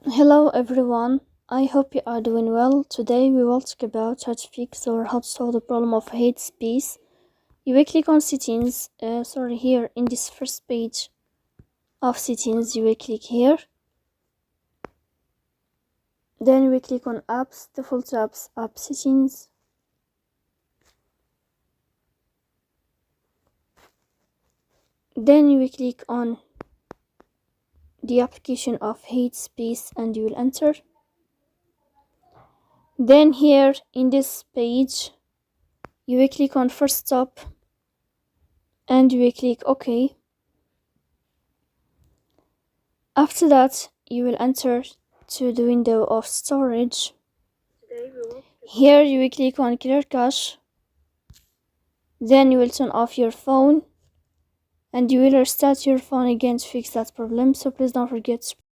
Hello everyone, I hope you are doing well. Today we will talk about how to fix or how to solve the problem of Headspace. You will click on settings, here in this first page of settings, you will click here. Then you will click on apps, default apps, app settings. Then you will click on the application of Headspace and you will enter. Then here in this page, you will click on first stop and you will click OK. After that, you will enter to the window of storage. Here you will click on clear cache. Then you will turn off your phone and you will restart your phone again to fix that problem. So please don't forget to